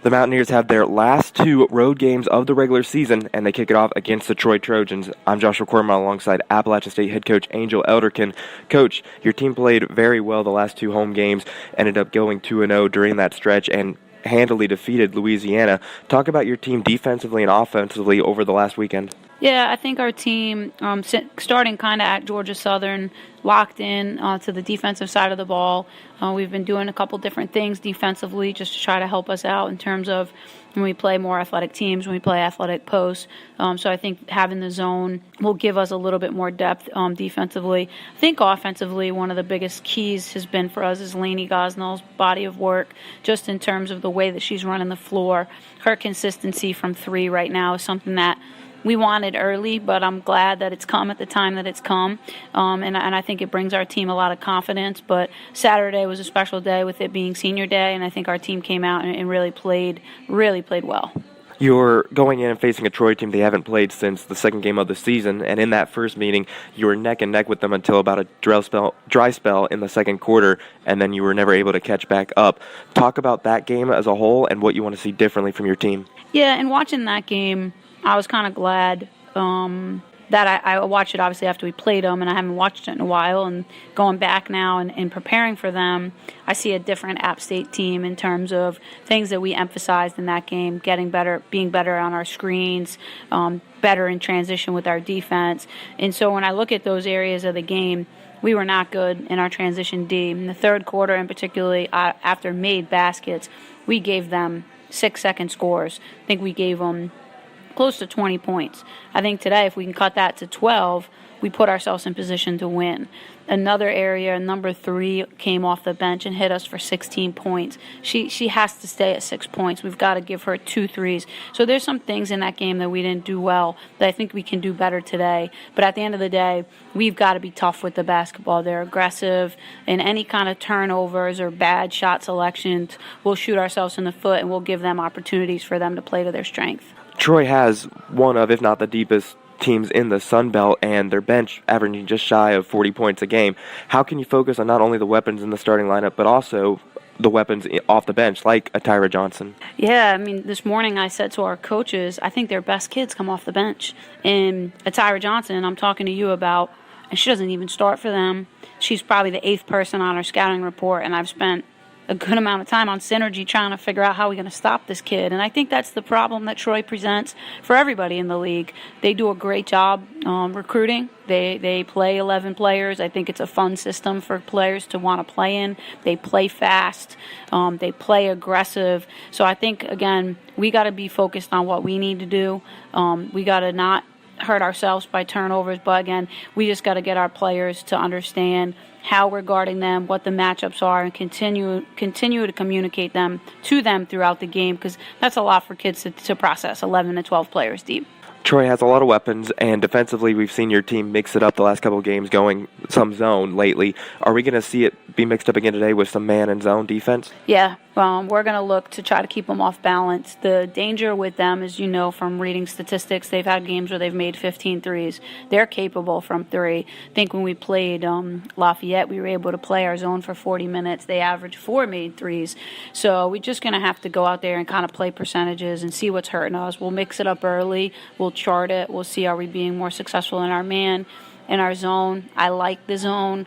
The Mountaineers have their last two road games of the regular season, and they kick it off against the Troy Trojans. I'm Joshua Corman alongside Appalachian State head coach Angel Elderkin. Coach, your team played very well the last two home games, ended up going 2-0 during that stretch, and handily defeated Louisiana. Talk about your team defensively and offensively over the last weekend. Yeah, I think our team, starting kind of at Georgia Southern, locked in to the defensive side of the ball. We've been doing a couple different things defensively just to try to help us out in terms of when we play more athletic teams, when we play athletic posts. So I think having the zone will give us a little bit more depth defensively. I think offensively, one of the biggest keys has been for us is Lainey Gosnell's body of work, just in terms of the way that she's running the floor. Her consistency from three right now is something that we wanted early, but I'm glad that it's come at the time that it's come, and I think it brings our team a lot of confidence. But Saturday was a special day with it being senior day, and I think our team came out and really played well. You're going in and facing a Troy team they haven't played since the second game of the season, and in that first meeting, you were neck and neck with them until about a dry spell in the second quarter, and then you were never able to catch back up. Talk about that game as a whole and what you want to see differently from your team. Yeah, and watching that game, I was kind of glad that I watched it, obviously, after we played them, and I haven't watched it in a while. And going back now and preparing for them, I see a different App State team in terms of things that we emphasized in that game, getting better, being better on our screens, better in transition with our defense. And so when I look at those areas of the game, we were not good in our transition D. In the third quarter, and particularly after made baskets, we gave them 6-second scores. I think we gave them close to 20 points. I think today, if we can cut that to 12, we put ourselves in position to win. Another area, number 3, came off the bench and hit us for 16 points. She has to stay at 6 points. We've got to give her 2 threes. So there's some things in that game that we didn't do well that I think we can do better today. But at the end of the day, we've got to be tough with the basketball. They're aggressive, and any kind of turnovers or bad shot selections, we'll shoot ourselves in the foot, and we'll give them opportunities for them to play to their strength. Troy has one of, if not the deepest, teams in the Sun Belt, and their bench averaging just shy of 40 points a game. How can you focus on not only the weapons in the starting lineup, but also the weapons off the bench, like a Tyra Johnson? Yeah, I mean, this morning I said to our coaches, I think their best kids come off the bench. And a Tyra Johnson, I'm talking to you about, and she doesn't even start for them. She's probably the 8th person on our scouting report, and I've spent a good amount of time on Synergy trying to figure out how we're going to stop this kid. And I think that's the problem that Troy presents for everybody in the league. They do a great job recruiting. They play 11 players. I think it's a fun system for players to want to play in. They play fast. They play aggressive. So I think, again, we got to be focused on what we need to do. We got to not hurt ourselves by turnovers, but again, we just got to get our players to understand how we're guarding them, what the matchups are, and continue to communicate them to them throughout the game, because that's a lot for kids to process, 11 to 12 players deep. Troy has a lot of weapons, and defensively we've seen your team mix it up the last couple of games, going some zone lately. Are we going to see it be mixed up again today with some man and zone defense? Yeah, we're going to look to try to keep them off balance. The danger with them, as you know from reading statistics, they've had games where they've made 15 threes. They're capable from 3. I think when we played Lafayette, we were able to play our zone for 40 minutes. They averaged 4 made threes. So we're just going to have to go out there and kind of play percentages and see what's hurting us. We'll mix it up early. We'll chart it. We'll see, are we being more successful in our man, in our zone. I like the zone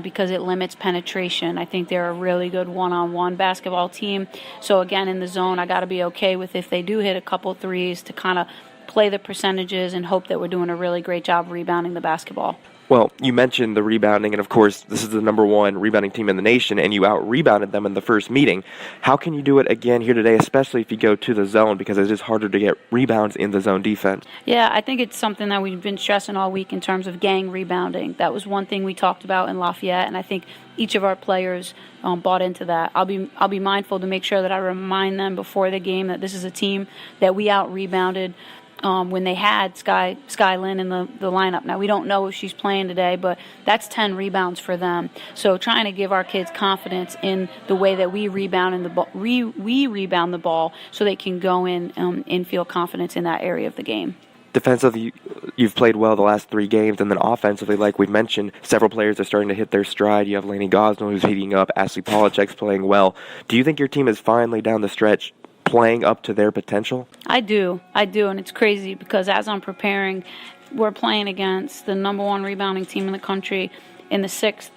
because it limits penetration. I think they're a really good one-on-one basketball team. So again, in the zone, I got to be okay with if they do hit a couple threes to kind of play the percentages and hope that we're doing a really great job rebounding the basketball. Well, you mentioned the rebounding, and of course, this is the number 1 rebounding team in the nation, and you out-rebounded them in the first meeting. How can you do it again here today, especially if you go to the zone, because it is harder to get rebounds in the zone defense? Yeah, I think it's something that we've been stressing all week in terms of gang rebounding. That was one thing we talked about in Lafayette, and I think each of our players bought into that. I'll be mindful to make sure that I remind them before the game that this is a team that we out-rebounded when they had Sky Lynn in the lineup. Now, we don't know if she's playing today, but that's 10 rebounds for them. So trying to give our kids confidence in the way that we rebound we rebound the ball so they can go in and feel confidence in that area of the game. Defensively, you've played well the last 3 games, and then offensively, like we mentioned, several players are starting to hit their stride. You have Lainey Gosnell, who's heating up. Ashley Polachek's playing well. Do you think your team is finally down the stretch playing up to their potential? I do, and it's crazy because as I'm preparing, we're playing against the number one rebounding team in the country in the sixth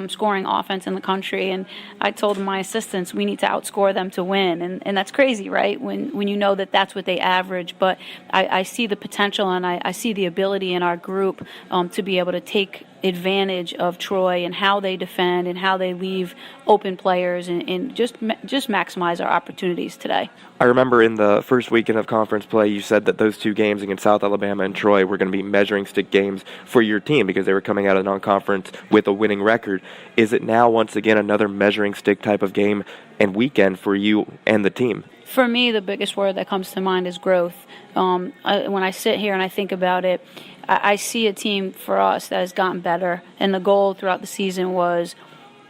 scoring offense in the country, and I told my assistants we need to outscore them to win, and that's crazy, right? When you know that that's what they average, but I see the potential and I see the ability in our group to be able to take advantage of Troy and how they defend and how they leave open players and just maximize our opportunities today. I remember in the first weekend of conference play, you said that those two games against South Alabama and Troy were going to be measuring stick games for your team because they were coming out of non-conference with a winning record. Is it now once again another measuring stick type of game and weekend for you and the team? For me, the biggest word that comes to mind is growth. When I sit here and I think about it, I see a team for us that has gotten better, and the goal throughout the season was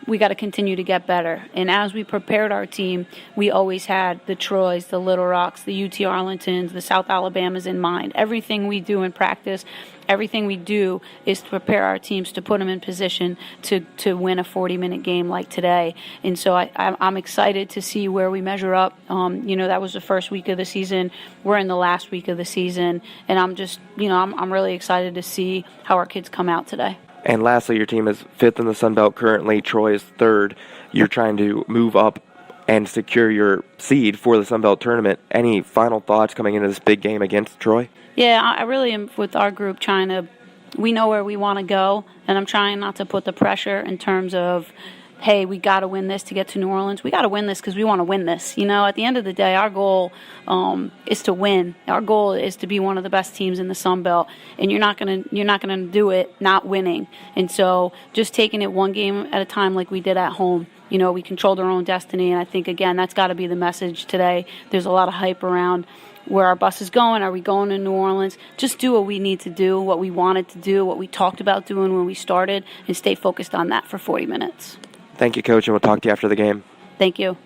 we got to continue to get better. And as we prepared our team, we always had the Troys, the Little Rocks, the UT Arlingtons, the South Alabamas in mind. Everything we do in practice, everything we do is to prepare our teams to put them in position to win a 40-minute game like today. And so I'm excited to see where we measure up. That was the first week of the season. We're in the last week of the season. And I'm really excited to see how our kids come out today. And lastly, your team is fifth in the Sun Belt currently. Troy is third. You're trying to move up and secure your seed for the Sun Belt tournament. Any final thoughts coming into this big game against Troy? Yeah, I really am with our group we know where we want to go, and I'm trying not to put the pressure in terms of, hey, we got to win this to get to New Orleans. We got to win this because we want to win this. At the end of the day, our goal is to win. Our goal is to be one of the best teams in the Sun Belt, and you're not gonna do it not winning. And so, just taking it one game at a time, like we did at home. We controlled our own destiny, and I think again that's got to be the message today. There's a lot of hype around where our bus is going. Are we going to New Orleans? Just do what we need to do, what we wanted to do, what we talked about doing when we started, and stay focused on that for 40 minutes. Thank you, Coach, and we'll talk to you after the game. Thank you.